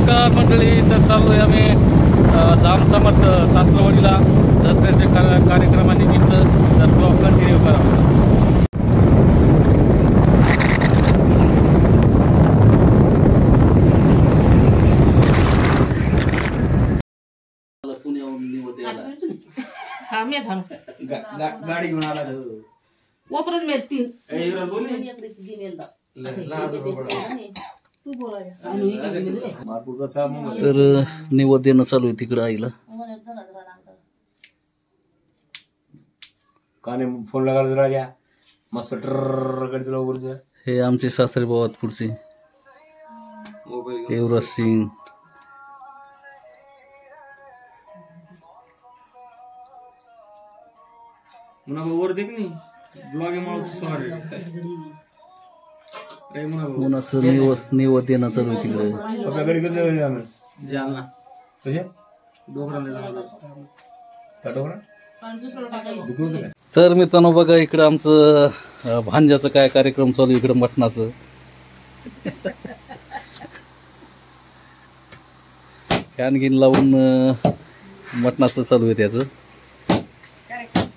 नमस्कार मंडळी, तर चाललो आहे आम्ही जाम समर्थ शास्त्रवाडीला दसऱ्याच्या कार्यक्रमानिमित्त. तर ब्लॉग कंटिन्यू करा. गाडी घेऊन आला वापरत मिळतील तर निवद देणं चालू आहे तिकडं आईला. काने फोन लागायला राजा मस्त ट्रकडचं लवकरचं. हे आमचे सासरे भावात पुढचे युवराज सिंग. वर देख नाही ब्लॉग सॉरी मुलाचं निवद देणं चालू आहे तिकडे. आपल्याकडे कधी जालना कसे तर मित्रांनो बघा इकडं आमचं भांज्याचं काय कार्यक्रम चालू आहे. इकडं मटणाचं फॅन गिन लावून मटणाचं चालू आहे त्याचं.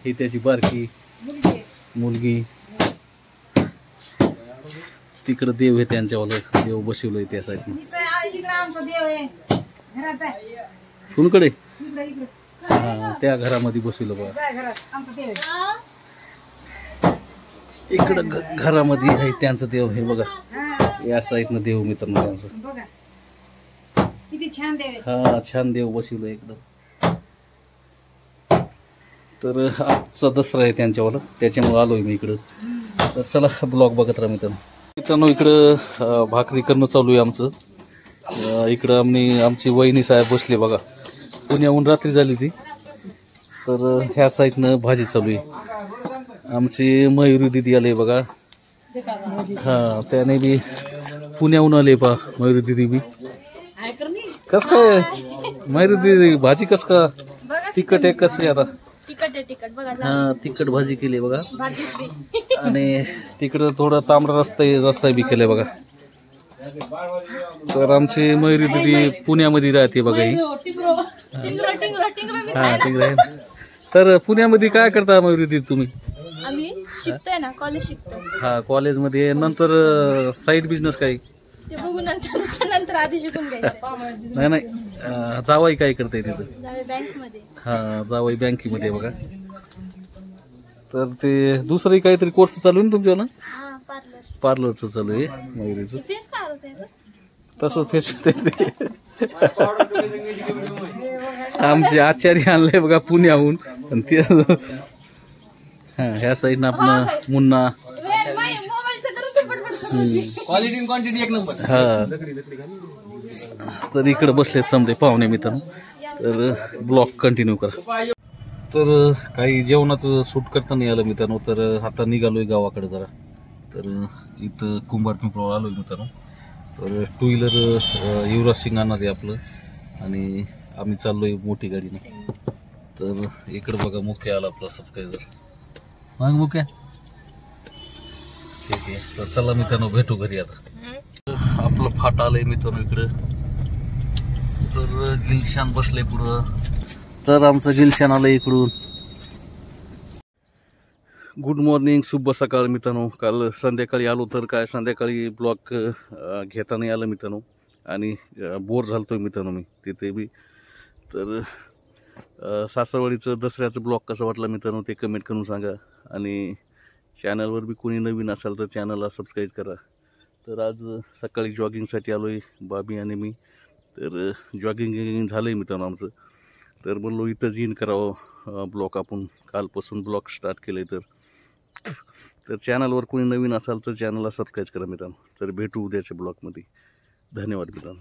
ही त्याची बारकी मुलगी. तिकडं देव आहे त्यांच्यावाला, देव बसवलंय त्या साईडने. कुणकडे हा त्या घरामध्ये बसवलं बघा. इकडं घरामध्ये आहे त्यांचं देव हे बघा. या साईडनं देव मित्रांनो त्यांचं. हा छान देव बसवलं एकदम. तर आजचा दसरा आहे त्यांच्यावाला, त्याच्यामुळे आलोय मी इकडं. तर चला ब्लॉग बघत राहा मित्रांनो. इकडं भाकरी करणं चालू आहे आमचं. इकडं आमची वहिनी साहेब बसले बघा. पुण्याहून रात्री झाली ती. तर ह्या साईडनं भाजी चालू आहे. आमची मयुरी दिदी आले बघा. हा त्याने बी पुण्याहून आले पा मयुरी दिदी बी. कस काय मयुरी दिदी भाजी कस का तिखट आहे कसं आता. हा तिखट भाजी केली बघा. आणि तिकडं थोडा तांबडा रस्ता बी केलाय बघा. तर आमची मयुरी दिदी पुण्यामध्ये राहते बघा ही. हा टिंगरा. तर पुण्यामध्ये काय करता मयुरी दिदी तुम्ही? आम्ही शिकतोय ना, कॉलेज शिकतोय. हा कॉलेजमध्ये. नंतर साईड बिझनेस काही ते बघू नंतर आधी शिकून घ्यायचं. नाही जावाई काय करताय तिथं? बँक मध्ये. हा जावाई बँकेमध्ये बघा. तर ते दुसरंही काहीतरी कोर्स चालू आहे ना तुमच्याला? पार्लरचं चालू आहे मयुरीचं. तसंच फेस आमचे आचार्य आणले बघा पुण्याहून. ते हा ह्या साईडनं आपलं मुन्ना. क्वालिटी क्वांटिटी एक नंबर. हा तर इकडे बसले समजे पाहुणे मित्रांनो. तर ब्लॉग कंटिन्यू करा. तर काही जेवणाचं शूट करता नाही आलं मित्रांनो. तर आता निघालोय गावाकडे जरा. तर इथं कुंभार पिंपळावर आलोय मित्रांनो. तर टू व्हीलर युवराज सिंग आणणार आहे आपलं. आणि आम्ही चाललोय मोठी गाडीने. तर इकडं बघा मुख्य आला आपला सबस्क्रायबर. मग मुख्य ठीक आहे. तर चला मित्रांनो भेटू घरी आता. आपलं फाट आलंय मित्रांनो इकडं. तर गिलशान बसले पुढं. तर आमचं गिलशान आलंय इकडून. गुड मॉर्निंग, शुभ सकाळ मित्रांनो. काल संध्याकाळी आलो तर काय संध्याकाळी ब्लॉग घेता नाही आलं मित्रांनो. आणि बोर झालतोय मित्रांनो मी तिथे बी. तर सासरवाडीचं दसऱ्याचं ब्लॉग कसं वाटला मित्रांनो ते कमेंट करून सांगा. आणि चॅनलवर बी कोणी नवीन असाल तर चॅनलला सबस्क्राईब करा. तर आज सकाळी जॉगिंगसाठी आलो आहे बाबी आणि मी. तर जॉगिंग झालं आहे मित्रांनो आमचं. तर म्हणलो इथंच इन करावं ब्लॉग. आपण कालपासून ब्लॉग स्टार्ट केलं आहे. तर चॅनलवर कोणी नवीन असाल तर चॅनलला सबस्क्राईब करा मित्रांनो. तर भेटू उद्याच्या ब्लॉगमध्ये. धन्यवाद मित्रांनो.